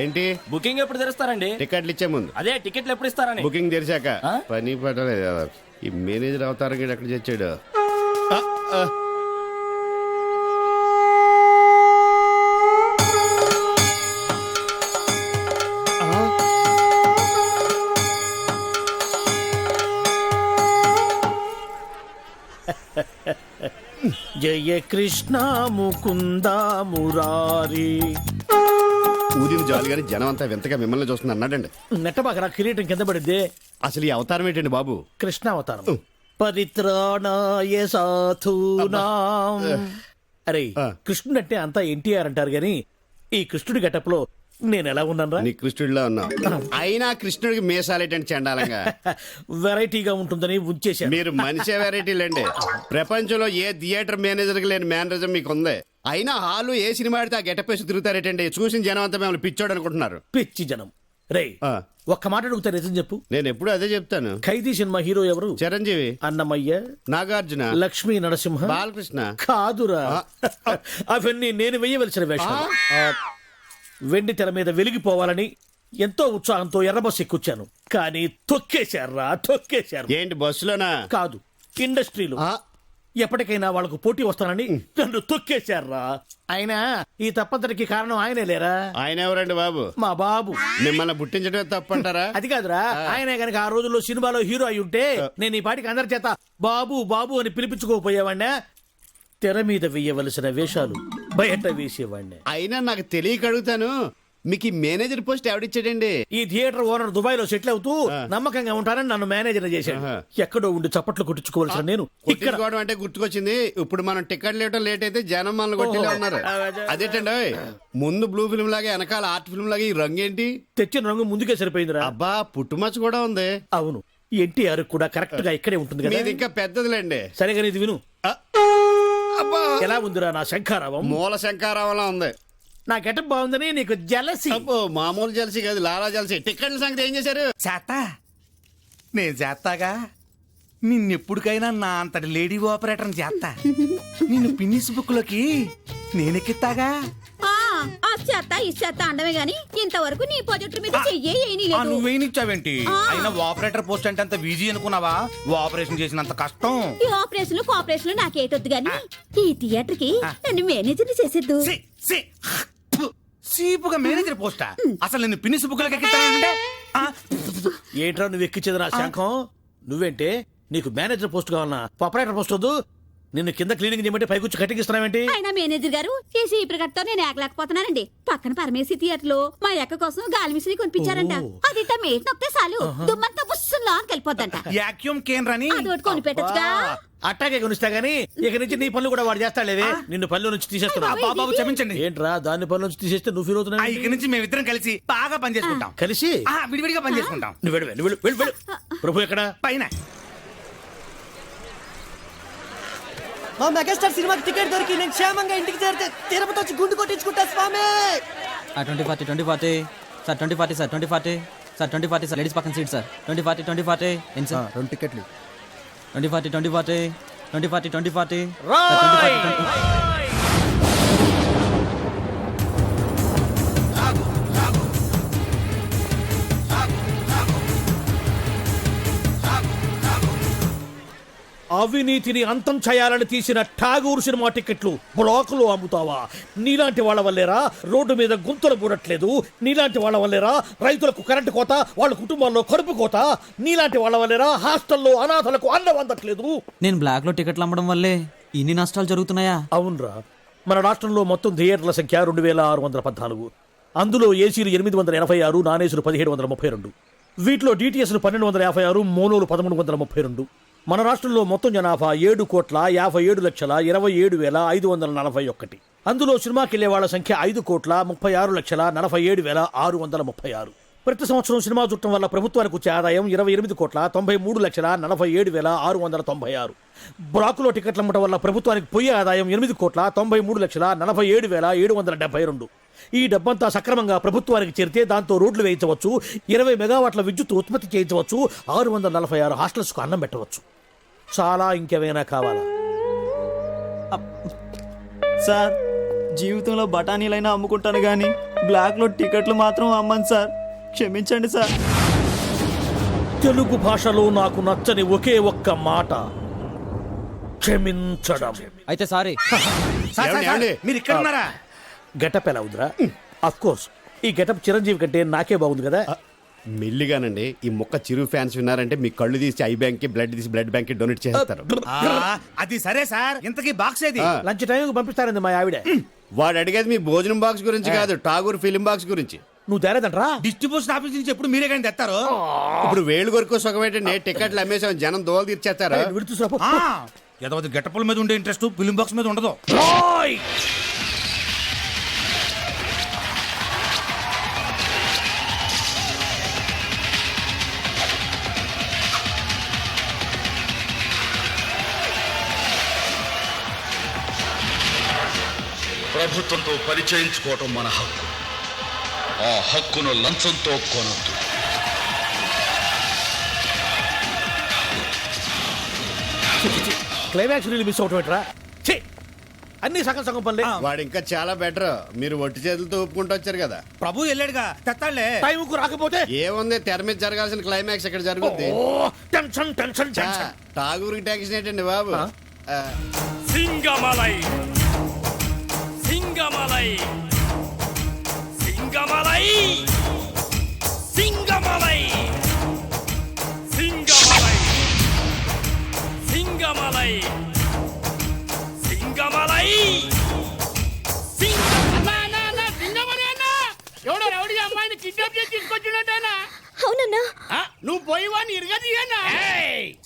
ఏంటి బుకింగ్ ఎప్పుడు తెరుస్తారండి? టికెట్లు ఇచ్చే ముందు. అదే టికెట్లు ఎప్పుడు ఇస్తారని. బుకింగ్ తెరిచాక. ఆ? పని పట్టలేదు ఈ మేనేజర్ అవతారం గీడు ఎక్కడ తెచ్చాడు. జయ కృష్ణ ముకుంద మురారి. ఊరిని జాలి గారి జనం అంతా వింతగా మిమ్మల్ని చూస్తుంది అన్నాడండి. నెట్టబాకరా కిరీటం కింద పడింది. అసలు ఈ అవతారం ఏంటండి బాబు? కృష్ణ అవతారం. పరిత్రాణాయ సాధూనాం. అరే కృష్ణుడు అంటే అంతా ఎన్టీఆర్ అంటారు గాని ఈ కృష్ణుడి గెటప్ లో నేను ఎలా ఉన్నాను రా? నీ కృష్ణుడిలో ఉన్నావు. అయినా కృష్ణుడికి మీసాలేటండి చండాలంగా. వెరైటీగా ఉంటుందని ఉంచేశాను. మీరు మనిషే వెరైటీలండి. ప్రపంచంలో ఏ థియేటర్ మేనేజర్కి లేని మేనరిజం మీకు ఉంది. అయినా హాలు ఏ సినిమా ఆడితే ఆ గెటప్ వేసి తిరుగుతారేటండి. చూసిన జనం అంతా మిమ్మల్ని పిచ్చోడు అనుకుంటున్నారు. పిచ్చి జనం. రే ఒక్క మాట అడుగుతా నిజం చెప్పు. నేను ఎప్పుడు అదే చెప్తాను. ఖైదీ సినిమా హీరో ఎవరు? చిరంజీవి, అన్నమయ్య, నాగార్జున, లక్ష్మీ నరసింహ, బాలకృష్ణ. కాదురా అవన్నీ నేను వెయ్యవలసిన వేషాలు. వెండి తెర మీద వెలిగిపోవాలని ఎంతో ఉత్సాహంతో ఎర్రబస్సు ఎక్కుచ్చాను. కానీ తొక్కేశారా తొక్కేశారు. ఏంటి బస్సులోనా? కాదు, ఇండస్ట్రీలో. ఎప్పటికైనా వాళ్ళకు పోటీ వస్తానని నన్ను తొక్కేశారా. అయినా ఈ తప్పంతటికి కారణం ఆయనే లేరా? ఆయన ఎవరండి బాబు? మా బాబు. మిమ్మల్ని పుట్టించడమే తప్పంటారా? అది కాదురా, ఆయనే గనక ఆ రోజుల్లో సినిమాలో హీరో అయి ఉంటే నేను ఈ పాటికి అందరి చేత బాబు బాబు అని పిలిపించుకోపోయేవాడినా. తెర మీద వేయవలసిన వేషాలు బయట వేసేవాడిని. అయినా నాకు తెలియక అడుగుతాను, మీకు ఈ మేనేజర్ పోస్ట్ ఎవడిచ్చాడండి? ఈ థియేటర్ ఓనర్ దుబాయ్ లో సెటిల్ అవుతూ నమ్మకంగా ఉంటానని నన్ను మేనేజర్ చేశాడు. ఎక్కడో ఉండి చప్పట్లు కొట్టించుకోవాల్సిన నేను ఇక్కడ అంటే గుర్తుకొచ్చింది. ఇప్పుడు మనం టికెట్ లేట్ అయితే జనం మనల్ని కొట్టేలా ఉన్నారు. అదేటండి, ముందు బ్లూ ఫిల్మ్ లాగా వెనకాల ఆర్ట్ ఫిల్మ్ లాగా ఈ రంగు ఏంటి? తెచ్చిన రంగు ముందుకే సరిపోయిందిరా. అబ్బా, పుట్టుమచ్చ కూడా ఉంది. అవును, ఎన్టీఆర్ కూడా కరెక్ట్ గా ఇక్కడే ఉంటుంది కదా. ఇది ఇంకా పెద్దదిలేండి. సరిగా ఇది విను. ఎలా ఉందిరా నా శంఖారావం? మూల శంఖారావంలా ఉంది. నా గెటప్ బాగుందని నీకు జలసి? అబ్బో, మామూలు జలసి కాదు, లాలా జలసి. టికెట్ల సంగతి ఏం చేశారు? చేస్తా, నేను చేస్తాగా. నిన్నెప్పుడికైనా నా అంతటి లేడీ ఆపరేటర్ చేస్తా. నిన్ను పిన్నిస్ బుక్ లోకి నేనెక్కిస్తాగా. చేస్తా ఇచ్చేస్తా అండమే గాని ఇంతవరకు నీ ప్రాజెక్ట్ మీద చెయ్యేయలేదు. నువ్వేనిచ్చావేంటి? అయినా ఆపరేటర్ పోస్ట్ అంటే అంత ఈజీ అనుకున్నావా? ఆపరేషన్ చేసినంత కష్టం. ఈ ఆపరేషన్ కోఆపరేషన్ నాకేటొద్దు గాని ఈ థియేటర్ కి నన్ను మేనేజర్ చేసేద్దు. సీపుగా మేనేజర్ పోస్టా? అసలు నేను పిన్నిస్ బుక్ లోకి ఎక్కిస్తానంటే ఏంట్రా నువ్వు ఎక్కించేది నా శంఖం? నువ్వేంటే నీకు మేనేజర్ పోస్ట్ కావాలన్నా ఆపరేటర్ పోస్ట్ వద్దు. నిన్ను కింద క్లీనింగ్ చేయమంటే పైకొచ్చి కటింగ్ ఇస్తున్నావేంటి? అయినా మేనేజర్ గారు చేసి ఈ ప్రకటనతో నేను ఏకలేకపోతున్నానండి. పక్కన పరమేశి థియేటర్ లో మా ఎక్క కోసం గాలి మిషన్ కొనిపించారంట. అది మేట్ నొక్కితే చాలు దుమ్మంతా బుస్సుల్లో వెళ్ళిపోద్దంట. యాక్యూమ్ కేంద్రని అదొకటి కొని పెట్టచ్చుగా. అట్టాగే కొనిస్తా గానీ ఇక నుంచి నీ పనులు కూడా వాడు చేస్తాడేవే. నిన్ను పనుల నుంచి తీసేస్తున్నా. బాబు క్షమించండి. ఏంట్రా దాని పనుల నుంచి తీసేస్తే నువ్వు ఫీల్ అవుతున్నా? ఇక నుంచి మేమిద్దరం కలిసి బాగా పని చేసుకుంటాం. కలిసి విడివిడిగా పని చేసుకుంటాం. నువ్వు వెళ్ళు. ప్రభు ఎక్కడ? పైన. మా మెగాస్టార్ సినిమాకి టికెట్ దొరికి నేను క్షేమంగా ఇంటికి చేరితే తిరుపతి వచ్చి గుండు కొట్టించుకుంటా స్వామి. 2040 సార్ 2040 సార్ 2040 సార్ లేడీస్ పక్కన సీట్ సార్ 2040 ఏం సార్? 2 టికెట్లు 2040 అవినీతిని అంతం చేయాలని తీసిన ఠాగూర్ సినిమా టికెట్లు బ్లాక్ లో అమ్ముతావా? నీలాంటి వాళ్ళ వల్లేరా రోడ్డు మీద గుంతలు పూడట్లేదు. నీలాంటి వాళ్ళ వల్లేరా రైతులకు కరెంటు కోత, వాళ్ళ కుటుంబాల్లో కడుపు కోత. నీలాంటి వాళ్ళ వల్లేరా హాస్టల్లో అనాథలకు అన్నం అందట్లేదు. నేను బ్లాక్ లో టికెట్లు అమ్మడం వల్లే ఇన్ని నష్టాలు జరుగుతున్నాయా? అవునరా, మన రాష్ట్రంలో మొత్తం థియేటర్ల సంఖ్య 2614. అందులో ఏసీలు 886, నాన్ ఏసీలు 1732. వీటిలో డిటిఎస్లు 1256, మోనోలు 1332. మన రాష్ట్రంలో మొత్తం జనాభా 7,57,27,541. అందులో సినిమాకి వెళ్లే వాళ్ళ సంఖ్య 5,36,47,636. ప్రతి సంవత్సరం సినిమా చూడటం వల్ల ప్రభుత్వానికి వచ్చే ఆదాయం 28,93,43,696. బ్లాకులో టికెట్లు అమ్మటం వల్ల ప్రభుత్వానికి పోయే ఆదాయం 8,93,47,772. ఈ డబ్బంతా సక్రమంగా ప్రభుత్వానికి చేరితే దాంతో రోడ్లు వేయించవచ్చు, 20 మెగావాట్ల విద్యుత్ ఉత్పత్తి చేయించవచ్చు, 646 హాస్టల్స్కు అన్నం పెట్టవచ్చు. చాలా ఇంకేమైనా కావాలా? సార్ జీవితంలో బఠానీలైనా అమ్ముకుంటాను కానీ బ్లాక్లో టికెట్లు మాత్రం అమ్మను సార్. క్షమించండి సార్. తెలుగు భాషలో నాకు నచ్చని ఒకే ఒక్క మాట క్షమించడం. అయితే సారీ. ఏమండి? మీరు ఇక్కడ ఉన్నారా? గెటప్ ఎలా ఉందిరా? అఫ్ కోర్స్ ఈ గెటప్ చిరంజీవి కంటే నాకే బాగుంది కదా. మెల్లిగానండి, ఈ మొక్క చిరు ఫ్యాన్స్ విన్నారంటే మీ కళ్ళు తీసి ఐ బ్యాంక్ కి, బ్లడ్ తీసి బ్లడ్ బ్యాంక్ కి డొనేట్ చేస్తారు. అది సరే సార్, ఇంతకీ బాక్స్ ఏది? లంచ్ టైంకి పంపిస్తారండి మా ఆవిడ. వాడు అడిగేది మీ భోజనం బాక్స్ గురించి కాదు, ఠాగూర్ ఫిలిం బాక్స్ గురించి. నువ్వు తేలేదంట్రా? డిస్ట్రిబ్యూషన్ ఆఫీస్ నుంచి ఎప్పుడు మీరే కానీ తెస్తారు. ఇప్పుడు వేలు కొరకు సుఖమేటండి, టికెట్లు అమ్మేసాం, జనం దోలు తీర్చేస్తారు. ఏదో గెటపుల మీద ఉండే ఇంట్రెస్ట్ ఫిలిం బాక్స్ మీద ఉండదు. ప్రభుత్వంతో పరిచయించుకోవటం మన హక్కు. ఆ హక్కును లంచంతో కొనొద్దు. క్లైమాక్స్ రిలీజ్ మిస్ అవటం అన్ని సగం సగం పనులే. వాడు ఇంకా చాలా బెటర్. మీరు ఒట్టి చేతులతో ఒప్పుకుంటూ వచ్చారు కదా. ప్రభు వెళ్ళాడుగా, తెత్తాళ్లే. టైంకు రాకపోతే ఏముంది, తెర మీద జరగాల్సిన క్లైమాక్స్ ఇక్కడ జరుగుద్ది. Tension tension tension. ఠాగూర్కి టెన్షన్ ఏంటండి బాబు? సింగమలై సింగమలై సింగమలై సింగమలై సింగమలై సింగమలై సింగమలై ఎవడో రౌడీ అమ్మాయిని కిడ్నాప్ చేసి తీసుకొచ్చినట్టేనా? అవునన్నా. నువ్వు పోయి వాడిని ఇరగదీయన్నా?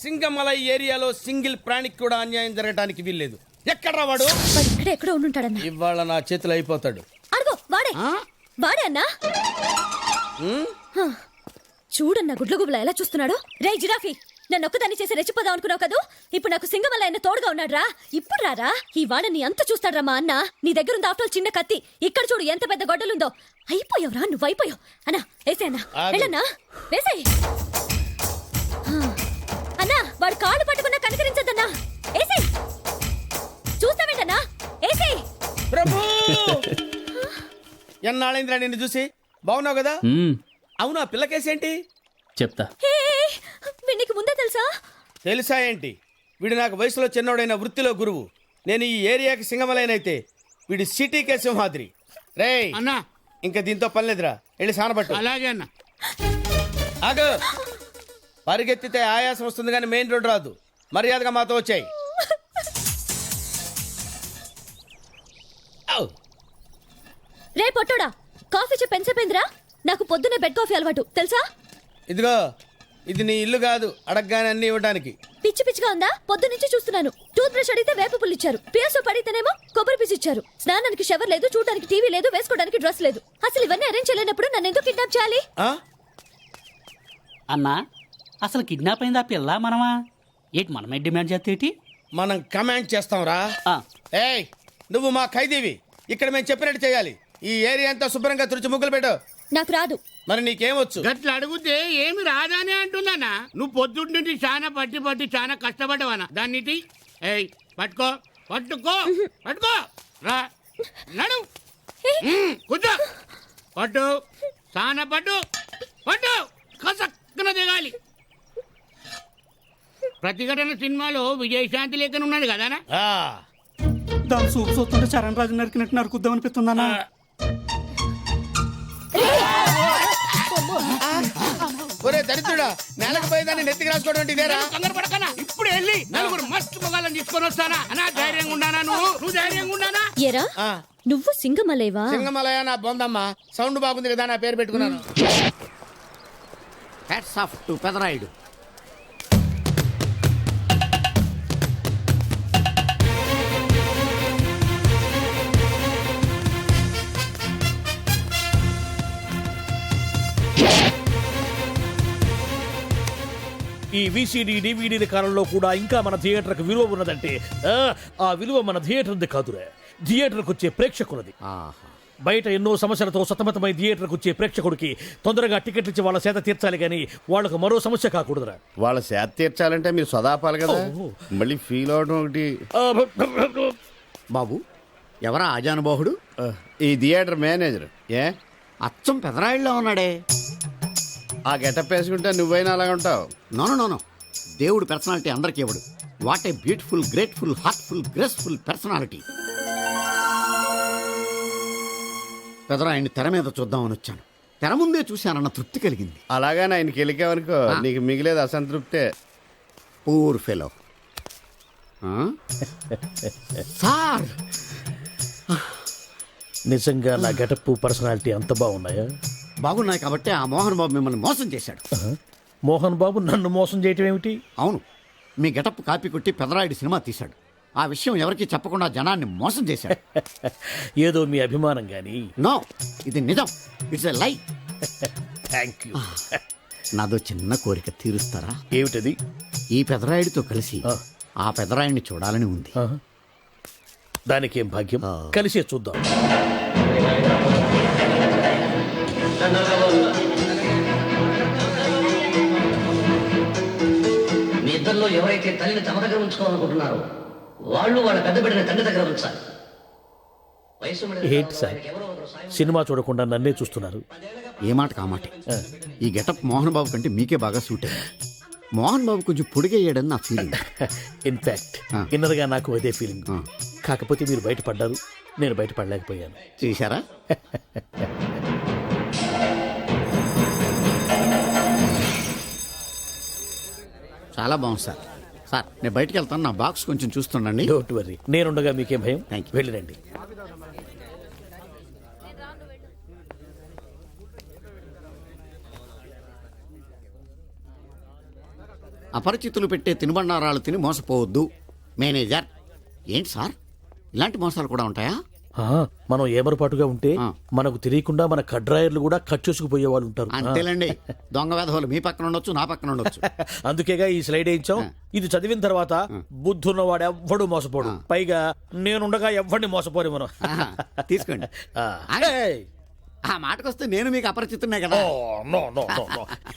సింగమలై ఏరియాలో సింగిల్ ప్రాణికి కూడా అన్యాయం జరగడానికి వీల్లేదు. ఎక్కడ్రా వాడు? వాడు ఇక్కడ ఎక్కడో ఉండుంటాడన్నా. ఇవాళ నా చేతిలో అయిపోతాడు. అడుగు వాడే వాడే అన్నా. చూడన్నా గుడ్లగుబులా ఎలా చూస్తున్నాడు. రే జిరాఫీ, నన్ను ఒక్కదాన్ని చేసి రెచ్చిపోదాం అనుకున్నావు కదూ. ఇప్పుడు నాకు సింగమల్ల ఆయన తోడుగా ఉన్నాడ్రా. ఇప్పుడు రారా, ఈ వాడని అంత చూస్తాడ్రా మా అన్న. నీ దగ్గర ఉంది ఆఫ్టర్ చిన్న కత్తి. ఇక్కడ చూడు ఎంత పెద్ద గొడ్డలుందో. అయిపోయావురా, నువ్వు అయిపోయావు. అన్నా వేసే అన్నా, వెళ్ళన్నా వేసాయి. అన్నా వాడు కాళ్ళు పట్టుకున్నా కనికరించద్దన్నా. వేసాయి. చూస్తావేంటన్నా? వేసాయి. ప్రభు ఎన్నాళ్ళైందిరా నిన్ను చూసి. బాగున్నావు కదా? అవును, ఆ పిల్లకేసేంటి? చెప్తా. వీడికి ముందే తెలుసా? తెలుసా ఏంటి? వీడు నాకు వయసులో చిన్నోడైన వృత్తిలో గురువు. నేను ఈ ఏరియాకి సింగమలైనైతే వీడు సిటీకే సింహాద్రి. రేయ్ అన్నా, ఇంకా దీంతో పని లేదురా, వెళ్ళి సానపట్టు. అలాగే అన్న. ఆగు. పరిగెత్తితే ఆయాసం వస్తుంది కానీ మెయిన్ రోడ్ రాదు. మర్యాదగా మాతో వచ్చాయి. రే పొట్టోడా, కాఫీ చెప్పు ఎంతసేపోయిందిరా? నాకు పొద్దున్నే బెడ్ కాఫీ అలవాటు తెలుసా? ఇదిగో, ఇది నీ ఇల్లు కాదు అడగగానే అన్ని ఇవ్వడానికి. పిచ్చి పిచ్చిగా ఉందా? పొద్దు నుంచి చూస్తున్నాను. టూత్ బ్రష్ అడిగితే వేప పుల్లు ఇచ్చారు, పియాసో పడితేనేమో కొబ్బరి పీసు ఇచ్చారు. స్నానానికి షవర్ లేదు, చూడడానికి టీవీ లేదు, వేసుకోవడానికి డ్రెస్ లేదు. అసలు ఇవన్నీ అరేంజ్ చేయలేనప్పుడు నన్ను ఎందుకు కిడ్నాప్ చేయాలి? అన్నా, అసలు కిడ్నాప్ అయింది ఆ పిల్ల మనమా? ఏంటి మనమే డిమాండ్ చేస్తేటి? మనం కమాండ్ చేస్తాం రా. ఏయ్, నువ్వు మా ఖైదీవి. ఇక్కడ మేము చెప్పినట్టు చేయాలి. ఈ ఏరియా అంతా శుభ్రంగా తుడిచి ముగ్గులు పెట్టు. నాకు రాదు. మరి నీకేమొచ్చు? గట్ల అడిగితే ఏమి రాదానే అంటుందన్నా. నువ్వు పొద్దుంటి చాలా పట్టి చాలా కష్టపడ్డావనా. దాన్ని ఏయ్ పట్టుకో పట్టుకో పట్టుకో రా, నడు, కూర్చో, పట్టు, చాలా పట్టు పట్టు, కసక్కన దిగాలి. ప్రతిఘటన సినిమాలో విజయశాంతి లేఖన ఉన్నాడు కదానా. దాని సూపు చూస్తుంటే చరణ్ రాజు నరికినట్టు నరుకుద్దాం అనిపిస్తుందన్నా. ఒరే దరిద్రుడా, నేలకు పోయేదాన్ని నెత్తికి రాసుకోవడం అంటే ఇదేరా? తొందరపడకనా, ఇప్పుడు వెళ్ళి నలుగురు మస్తు మొగాలను తీసుకొని వస్తానా. అనా ధైర్యంగా ఉండానా? నువ్వు ధైర్యంగా ఉండానా? ఏరా నువ్వు సింగమలేవా? సింగమలయ నా బొందమ్మ. సౌండ్ బాగుంది కదా, నా పేరు పెట్టుకున్నాను. Hats off to Pedarayudu. ఈ విసిడి డివిడి కాలంలో కూడా ఇంకా మన థియేటర్కి విలువ ఉన్నదంటే ఆ విలువ మన థియేటర్ది కాదురా, థియేటర్కి వచ్చే ప్రేక్షకులది. బయట ఎన్నో సమస్యలతో సతమతమై థియేటర్కి వచ్చే ప్రేక్షకుడికి తొందరగా టికెట్లు ఇచ్చి వాళ్ళ సేత తీర్చాలి కానీ వాళ్ళకు మరో సమస్య కాకూడదురా. వాళ్ళ సేత తీర్చాలంటే మీరు సదాపాలి కదా, మళ్ళీ ఫీల్ అవడం ఒకటి. బాబు, ఎవరా ఆజానుబాహుడు? ఈ థియేటర్ మేనేజర్. ఏ అచ్చం పెదరాయిల్లో ఉన్నాడే. ఆ గెటప్ వేసుకుంటే నువ్వైనా అలాగ ఉంటావు. నో దేవుడు పర్సనాలిటీ అందరికీ ఇవ్వడు. What a beautiful, grateful, heartful, graceful personality. పెదరాయిని తెర మీద చూద్దామని వచ్చాను. తెర ముందే చూశానన్న తృప్తి కలిగింది. అలాగని ఆయనకి వెళ్ళికావనుకో నీకు మిగిలేదు అసంతృప్తే. Poor fellow. సార్, నిజంగా నా గెటప్ పర్సనాలిటీ అంత బాగున్నాయా? బాగున్నాయి కాబట్టి ఆ మోహన్ బాబు మిమ్మల్ని మోసం చేశాడు. మోహన్ బాబు నన్ను మోసం చేయటం ఏమిటి? అవును, మీ గెటప్ కాపీ కొట్టి పెదరాయుడు సినిమా తీశాడు. ఆ విషయం ఎవరికీ చెప్పకుండా జనాన్ని మోసం చేశాడు. ఏదో మీ అభిమానం గాని. నో, ఇది నిజం. ఇట్స్ ఎ లై. Thank you. నాదో చిన్న కోరిక తీరుస్తారా? ఏమిటది? ఈ పెదరాయుడితో కలిసి ఆ పెదరాయుడిని చూడాలని ఉంది. దానికేం భాగ్యం, కలిసే చూద్దాం. మీ ఇద్దరిలో ఎవరైతే తల్లిని తమ దగ్గర ఉంచుకోవాలనుకుంటున్నారో వాళ్ళు వాళ్ళ పెద్ద బిడ్డని తండ్రి దగ్గర ఉంచాలి. ఏంటి సార్, సినిమా చూడకుండా నన్నే చూస్తున్నారు? ఏ మాట కామాటే. ఈ గెటప్ మోహన్ బాబు కంటే మీకే బాగా సూట్ అయ్యింది. మోహన్ బాబు కొంచెం పొడిగయ్యాడని నా ఫీలింగ్. ఇన్ఫాక్ట్ ఇన్నర్గా నాకు అదే ఫీలింగ్. కాకపోతే మీరు బయటపడ్డారు, నేను బయటపడలేకపోయాను. చూశారా? చాలా బాగుంది సార్. సార్, నేను బయటికి వెళ్తాను. నా బాక్స్ కొంచెం చూస్తుండండి. డోంట్ వర్రీ, నేనుండగా మీకేం భయం. Thank you. వెళ్ళిరండి. అపరిచితులు పెట్టే తినుబండారాలు తిని మోసపోవద్దు. మేనేజర్. ఏంటి సార్, ఇలాంటి మోసాలు కూడా ఉంటాయా? మనం ఏమరపాటుగా ఉంటే మనకు తెలియకుండా మన కడ్రాయర్లు కూడా కట్ చేసుకుపోయే వాళ్ళు ఉంటారు. అంతేలేండి, దొంగ వేధవులు మీ పక్కన ఉండొచ్చు, నా పక్కన ఉండొచ్చు. అందుకేగా ఈ స్లైడ్ వేయించాం. ఇది చదివిన తర్వాత బుద్ధున్నవాడు ఎవ్వడు మోసపోడు. పైగా నేనుండగా ఎవ్వడిని మోసపోరు మనం. తీసుకోండి. ఆ మాటకొస్తే నేను మీకు అపరిచితున్నే కదా.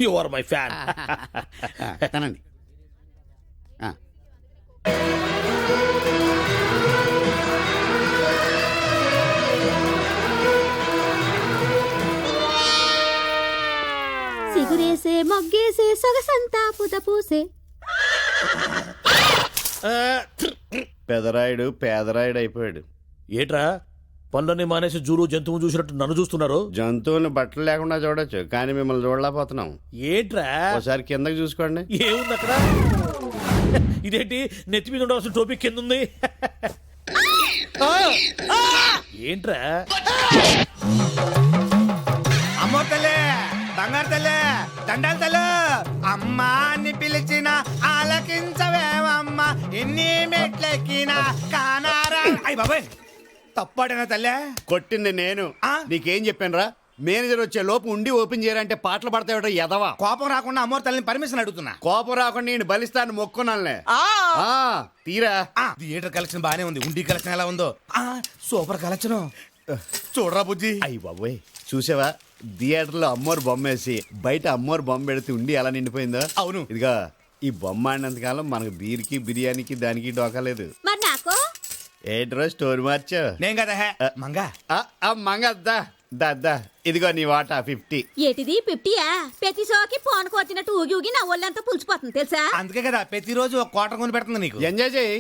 You are my fan. తనండి. సిగురేసే మొగ్గేసే సొగసంతా పుత పూసే. పెదరాయుడు పేదరాయుడు అయిపోయాడు. ఏట్రా పనులన్నీ మానేసి జూరు జంతువు చూసినట్టు నన్ను చూస్తున్నారు? జంతువులను బట్టలు లేకుండా చూడొచ్చు, కానీ మిమ్మల్ని చూడలేకపోతున్నాం. ఏట్రా? ఒకసారి కిందకి చూసుకోండి. ఏముంది అక్కడ? ఇదేంటి నెత్తి మీద ఉండవలసిన టోపీ కింద ఉంది? ఏంట్రా? అమ్మో తల్లి, బంగారు తల్లి, దండాలు తల్లి, అమ్మా అని పిలిచిన ఆలకించవేమమ్మ, ఎన్ని మెట్లెక్కినా కానారా. అయ్య బాబాయ్, తప్పాడేనా తల్లి? కొట్టింది నేను. నీకేం చెప్పాను రా? మేనేజర్ వచ్చే లోపు ఉండి ఓపెన్ చేయాలంటే పాటలు పడతాయట ఎదవా. కోపం రాకుండా అమ్మోరు తల్లిని పర్మిషన్ అడుగుతున్నా. కోపం రాకుండా నేను బలిస్తాను మొక్కున్నానులే. తీరా. థియేటర్ కలెక్షన్ బానే ఉంది. ఉండి కలెక్షన్ ఎలా ఉందో? Super collection. చూడరా బుజ్జి. అయ్యి బాబోయ్, చూసావా? థియేటర్ లో అమ్మోరు బొమ్మ వేసి బయట అమ్మోరు బొమ్మ పెడితే ఉండి ఎలా నిండిపోయిందో. అవును. ఇదిగా ఈ బొమ్మ ఆడినంతకాలం మనకు బీర్కి బిర్యానీకి దానికి డోకలేదు. మరి నాకు ఏట్రో స్టోరీ మార్చా? నేను కదా మంగా. మంగద్దా దా ఇదిగో నీ వాటా 50. ఏటిది 50యా? ప్రతి సోకి ఫోన్ కొట్టినట్టు ఊగి ఊగి నా ఒళ్ళంతా పులిచిపోతుంది తెలుసా? అందుకే కదా ప్రతిరోజు ఒక కోట కొని పెడుతుంది నీకు. ఎంజాయ్ చేయి.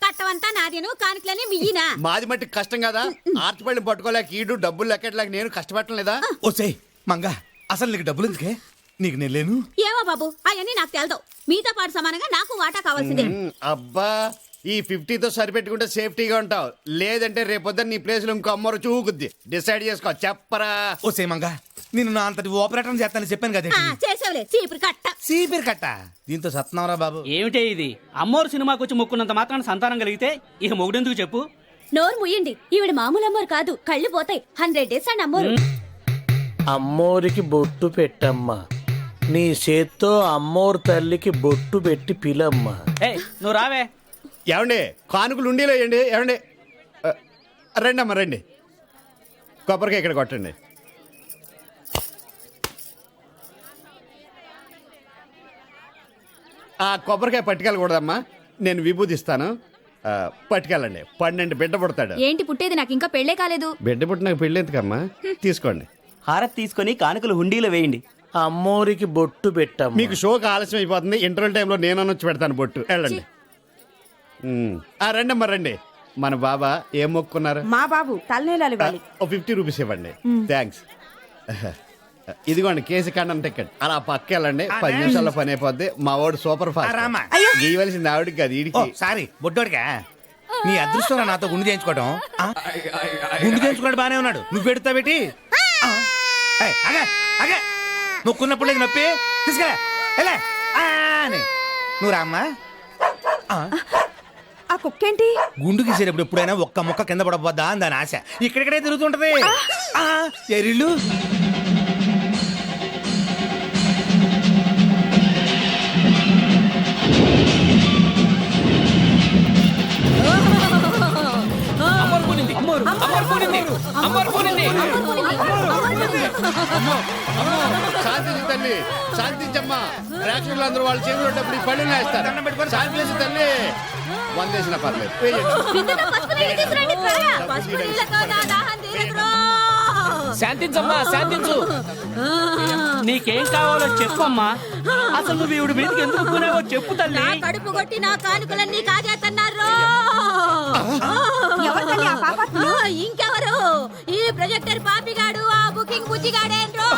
కట్టవంతా నాదేను, కానుకలని మియ్యినా. మాది మట్టి కష్టం కదా. ఆర్చిపల్లి పట్టుకోలేక ఈడు డబ్బులు లెక్కట్లేక నేను కష్టపెట్టలేదా? ఓసే మంగా, అసలు నీకు డబ్బులు ఎందుకే? నీకు నేను లేను. ఏమో బాబు, అవన్నీ నాకు తెలదు. మీతో పాటు సమానంగా నాకు వాటా కావాల్సిందే. అబ్బా, ఈ 50తో సరిపెట్టుకుంటే సేఫ్టీగా ఉంటావు. లేదంటే రేపొద్దు నీ ప్లేస్ లో ఇంకో అమ్మరు చూకుద్ది. డిసైడ్ చేసుకో. చెప్పరా? ఓసే మంగా, నేను నా అంతటి ఆపరేటర్ చేస్తానని చెప్పాను కదా. చేసావులే, చీపురు కట్ట. చీపిరి కట్ట. దీంతో సత్నావరా బాబు. ఏమిటే ఇది? అమ్మోరు సినిమాకి వచ్చి మొక్కున్నంత మాత్రాన సంతానం కలిగితే ఇక మొగుడెందుకు చెప్పు? నోరు ముయ్యండి. ఈవిడ మామూలు అమ్మోరు కాదు, కళ్ళు పోతాయి. 100 days అండి అమ్మోరు. అమ్మోరికి బొట్టు పెట్టమ్మా. నీ చేత్తో అమ్మోరు తల్లికి బొట్టు పెట్టి పిలమ్మా. నువ్వు రావే. ఏమండి, కానుకలు ఉండీలో వేయండి. ఏమండి, రండి అమ్మ రండి. కొబ్బరికాయ ఇక్కడ కొట్టండి. కొబ్బరికాయ పట్టుకెళ్ళకూడదమ్మా, నేను విభూతిస్తాను. పట్టుకెళ్ళండి 12 బిడ్డ పుడతాడు. ఏంటి పుట్టేది? నాకు ఇంకా పెళ్ళే కాలేదు. బిడ్డ పుట్టినాక పెళ్ళి ఎందుకమ్మా? తీసుకోండి. హారతి తీసుకొని కానుకలు హుండీలో వేయండి. అమ్మోరికి బొట్టు పెట్టాం. మీకు షోకి ఆలస్యం అయిపోతుంది. ఇంటర్వెల్ టైంలో నేను వచ్చి పెడతాను బొట్టు. వెళ్ళండి. రండి అమ్మా రండి. మన బాబా ఏం మొక్కున్నారు? మా బాబు తలనేలాలి ఇవ్వాలి. 50 రూపీస్ ఇవ్వండి. థ్యాంక్స్. ఇదిగోండి కేసు కండం టికెట్. అలా పక్క వెళ్ళండి. 10 నిమిషాల్లో పని అయిపోద్ది. మా వాడు సూపర్ ఫాస్ట్. గీయవలసింది ఆవిడికి కాదు ఈడికి. సారీ బొడ్డోడికా? నీ అదృష్టం నాతో గుండు చేయించుకోవడం. గుండు చేయించుకోవడం బానే ఉన్నాడు. నువ్వు పెడతా పెట్టి నొక్కున్నప్పుడు లేదు నొప్పి. తీసుకురా నువ్వు రామ్మా. ఆ కుక్కేంటి? గుండు గీసేటప్పుడు ఎప్పుడైనా ఒక్క మొక్క కింద పడబోద్దా అని దాని ఆశ. ఇక్కడిక్కడే తిరుగుతుంటది. ఎరిళ్ళు శాంతించు తల్లి, శాంతించమ్మా. ప్రేక్షకులు అందరూ వాళ్ళ చేతుల్లో డబ్బులు ఈ పళ్ళు వేస్తారు. శాంతించు తల్లి. వందేసిన పర్లేదు. శాంతించమ్మా, శాంతించు. నీకేం కావాలో చెప్పమ్మా. అసలు నువ్వు ఈవిడ మీదకి ఎందుకు పోనావో చెప్పు తల్లి. కడుపు కొట్టి నా కానుకలన్నీ కాజేస్తున్నారు. ఇంకెవరు? ఈ ప్రొజెక్టర్ పాపిగాడు, ఆ బుకింగ్ బుజ్జిగాడేంట్రో.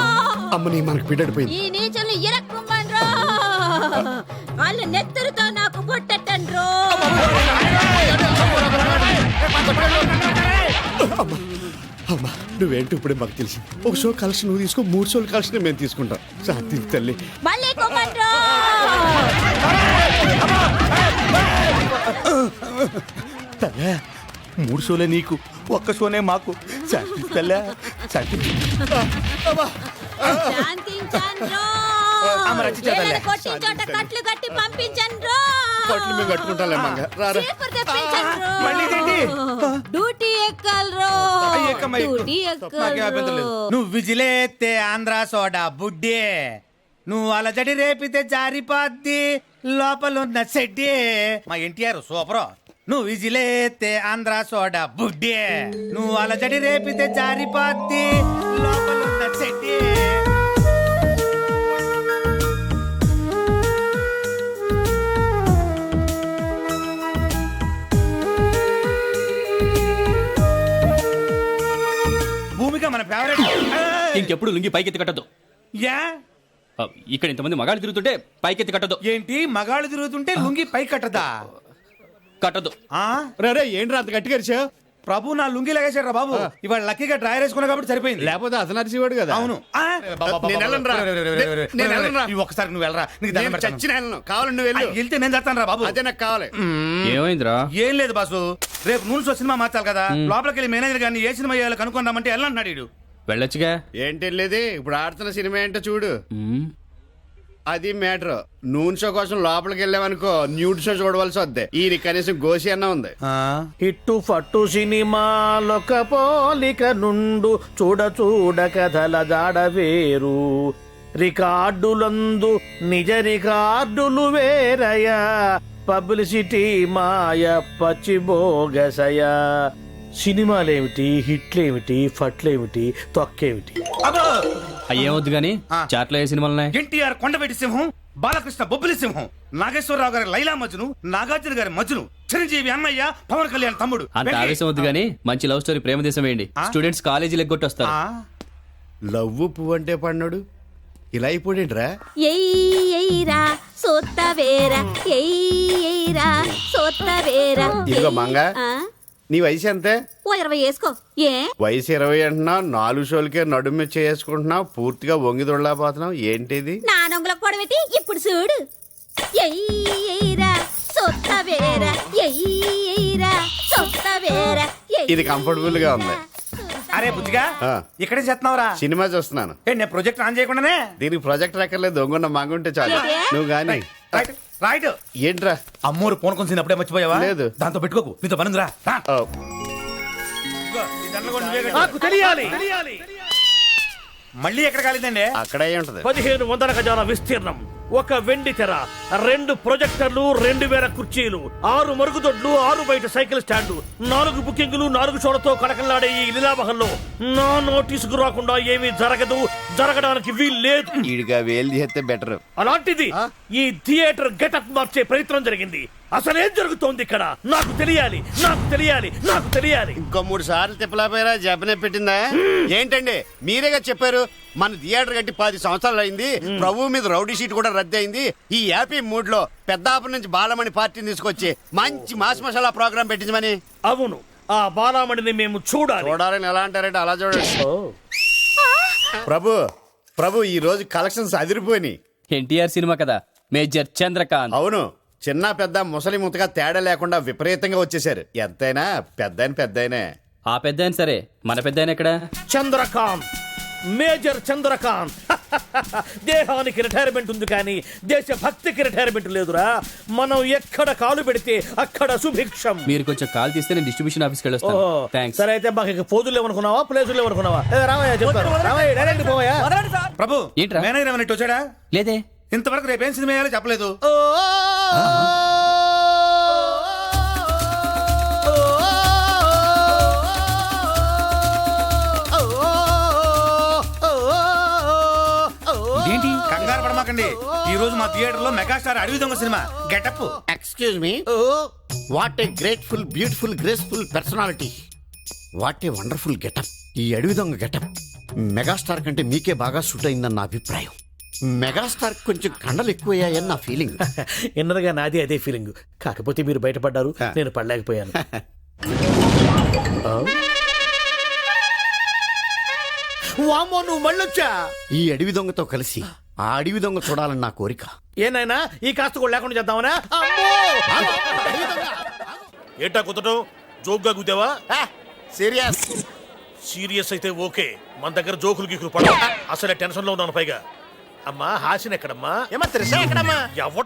అమ్మని మనకు పిడడిపోయింది. ఈ నీచల్ని ఇరక్కుమ్మన్రో. వాళ్ళ నెత్తరుతో నాకు పొట్టెట్టండ్రో. అమ్మా నువ్వేంటో ఇప్పుడే మాకు తెలిసి. ఒక షో కలెక్షన్ నువ్వు తీసుకో, 3 షోల కలెక్షన్ మేము తీసుకుంటాం. శాంతించు తల్లి. మళ్ళీ కొమ్మన్రో. తల్లే 3 షోలే నీకు, ఒక్క షోనే మాకు. శాంతిస్తలే శాంతించండ్రో. కొట్టిన చోట కట్లు కట్టి పంపించండ్రో. కొట్లు మేము కట్టుకుంటాలే మంగ. చీపురు తెప్పించండ్రో. డ్యూటీ ఎక్కల్రో. డ్యూటీ ఎక్కల్రో. నువ్వు విజిలేస్తే ఆంధ్ర సోడా బుడ్డే. నువ్వు అలజడి రేపితే జారిపోద్ది లోపలున్న సెడ్డి. మా ఎన్టీఆర్ సూపర్. నువ్వు విజిలేస్తే ఆంధ్ర సోడా బుడ్డే. నువ్వు అలజడి రేపితే జారిపోద్ది లోపలున్న సెడ్డి. భూమిక మన ఫేవరెట్. ఇంకెప్పుడు లుంగి పైకెత్తి కట్టదు. యా ఇక్కడ ఇంతమంది మగాళ్ళు తిరుగుతుంటే పైకెత్తి కట్టదు. ఏంటి మగాళ్ళు తిరుగుతుంటే లుంగి పై కట్టదా? కట్టదు. రే ఏంట్రా అంత గట్టిగా అరిచావు? ప్రభు నా లుంగి లాగేశాడు బాబు. ఇవాళ లక్కీగా డ్రైవర్ వేసుకున్నా కాబట్టి సరిపోయింది. లేకపోతే అతను అరిచేవాడు కదా. అవును. ఒక్కసారి నువ్వు వెళ్ళరా. నీకు చచ్చిన వెళ్ళను. కావాలండి నువ్వు వెళ్ళు. వెళ్తే నేను చేస్తాను రా బాబు. అదే నాకు కావాలి. ఏమైందిరా? ఏం లేదు బాసు, రేపు నూనె షో సినిమా మార్చాలి కదా. లోపలికి వెళ్ళి మేనేజర్ గారిని ఏ సినిమా చేయాలో కనుక్కుందామంటే వెళ్ళంటున్నాడు వీడు. వెళ్ళొచ్చుగా. ఏంటి వెళ్ళేది? ఇప్పుడు ఆడుతున్న సినిమా ఏంటో చూడు. అది మ్యాటర్. నూనె షో కోసం లోపలికి వెళ్ళామనుకో న్యూడ్ షో చూడవలసి వద్దే. ఈ కనీసం గోసి అన్న ఉంది. ఇట్టు ఫట్టు సినిమాలొక పోలిక నుండు చూడ చూడ కథల జాడ వేరు. రికార్డులందు నిజ రికార్డులు వేరయా. పబ్లిసిటీ మాయ పచ్చి బోగసయా. సినిమాలేమిటి, హిట్లేమిటి, ఫట్లేమిటి, తొక్కేమిటి? అయ్యేవద్దు గాని చాట్లో ఏ సినిమాలున్నాయి? ఎన్టీఆర్ కొండవెట్టి సింహం, బాలకృష్ణ బొబ్బిలి సింహం, నాగేశ్వరరావు గారి లైలా మజ్ను, నాగార్జున గారి మజ్ను, చిరంజీవి అన్నయ్య, పవన్ కళ్యాణ్ తమ్ముడు. అంత ఆవేశం వద్దు గాని మంచి లవ్ స్టోరీ ప్రేమ దేశం వేయండి. స్టూడెంట్స్ కాలేజీలు ఎగ్గొట్టొస్తారు. లవ్వు పువ్వు అంటే పడినాడు ఇలా అయిపోయిండ్రా. ఇదిగో మంగ, నీ వయసు ఎంతే? 20 వేసుకో. ఏ వయసు 20 అంటున్నావు, 4 షోలకే నడుము చేసుకుంటున్నావు, పూర్తిగా వంగి దొడలేకపోతున్నావు. ఏంటిది? నా నొంగులకు పొడవెట్టి ఇప్పుడు చూడు. ఇది కంఫర్టబుల్ గా ఉంది. అరే బుజ్జిగా ఇక్కడే చేస్తున్నావురా? సినిమా చూస్తున్నాను. నేను ప్రొజెక్ట్ ఆన్ చేయకుండానే. దీనికి ప్రొజెక్టర్ ఎక్కర్లేదు, దొంగ మంగుంటే చాలు. నువ్వు గాని రైట్. ఏంట్రా అమ్మోరు ఫోన్ కొంచెం అప్పుడే మర్చిపోయావా? లేదు. దాంతో పెట్టుకోకు, నీతో పనుందిరా. నాకు తెలియాలి. మళ్ళీ ఎక్కడ కాలేదండి? అక్కడే ఉంటది. 1500 గజాల విస్తీర్ణం, ఒక వెండి తెర, 2 ప్రొజెక్టర్లు, 2000 కుర్చీలు, 6 మరుగుదొడ్లు, 6 బయట సైకిల్ స్టాండ్లు, 4 బుకింగులు, 4 షోలతో కడకలాడే ఈ లీలామహల్లో నా నోటీసుకు రాకుండా ఏమీ జరగదు, జరగడానికి వీల్లేదు. ఈడిగా వేలు చేస్తే బెటర్. అలాంటిది ఈ థియేటర్ గెటప్ మార్చే ప్రయత్నం జరిగింది. అసలేం జరుగుతోంది ఇక్కడ? నాకు తెలియాలి, నాకు తెలియాలి, నాకు తెలియాలి. ఇంకో 3 సార్లు తిప్పలేపోయారా? జబ్బనే పెట్టిందా? ఏంటండి మీరేగా చెప్పారు మన థియేటర్ కట్టి 10 సంవత్సరాలు అయింది, ప్రభు మీద రౌడీ షీట్ కూడా రద్దు అయింది. ఈ హ్యాపీ మూడ్ లో పెద్దాపురం నుంచి బాలమణి పార్టీని తీసుకొచ్చి మంచి మాస్ మసాలా ప్రోగ్రామ్ పెట్టించమని. అవును, ఆ బాలామణిని మేము చూడాలి. చూడాలని ఎలా అంటారంటే అలా చూడండి. ప్రభు ప్రభు ఈ రోజు కలెక్షన్స్ అదిరిపోయినాయి. ఎన్టీఆర్ సినిమా కదా, మేజర్ చంద్రకాంత్. అవును, చిన్న పెద్ద ముసలి ముతగా తేడా లేకుండా విపరీతంగా వచ్చేసారు. ఎంతైనా పెద్దయినా ఆ పెద్ద సరే, మన పెద్ద ఎక్కడ? చంద్రకాంత్, మేజర్ చంద్రకాంత్. దేహానికి రిటైర్మెంట్ ఉంది కానీ దేశభక్తికి రిటైర్మెంట్ లేదురా. మనం ఎక్కడ కాలు పెడితే అక్కడ సుభిక్షం. మీరు కొంచెం కాల్ తీస్తే నేను డిస్ట్రిబ్యూషన్ ఆఫీస్కి వెళ్ళొస్తాను. ఓహో, థ్యాంక్స్. సరే అయితే మాకు ఇక పోజులు ఏమనుకున్నావా, ప్లేసులు ఏమనుకున్నావా? రామయ్య చెప్తారు. రామయ్య డైరెక్ట్ పోవయ్యా. ప్రభు ఏంట్రా? మేనేజర్ ఏమైనా ఇటు వచ్చాడా? లేదే. ఇంతవరకు రేపేం సినిమా వేయాలో చెప్పలేదు. ఏంటి? కంగారు పడమాకండి, ఈ రోజు మా థియేటర్ లో మెగాస్టార్ అడవి దొంగ cinema getup. Excuse me, what a grateful beautiful graceful personality, what a wonderful getup. ఈ అడవి దొంగ గెటప్ మెగాస్టార్ కంటే మీకే బాగా సూట్ అయిందని నా అభిప్రాయం. మెగాస్టార్ కొంచెం కండలు ఎక్కువయ్యాయని నా ఫీలింగ్. ఎన్నరగా నాది అదే ఫీలింగ్. కాకపోతే మీరు బయటపడ్డారు, నేను పడలేకపోయాను. వామ్మో, నువ్వు మళ్ళొచ్చా? ఈ అడవి దొంగతో కలిసి ఆ అడవి దొంగ చూడాలని నా కోరిక. ఏనాయనా ఈ కాస్త కూడా లేకుండా చేద్దామనా? ఏటా కుదటం? జోక్గా కుదేవా? సీరియస్. సీరియస్ అయితే ఓకే, మన దగ్గర జోకులు గీకులు పడ. అసలే టెన్షన్ లో ఉన్నాను. పైగా అమ్మా హాసిన్ ఎక్కడమ్మా? ఏమా త్రిష ఎక్కడమ్మా? ఎవడ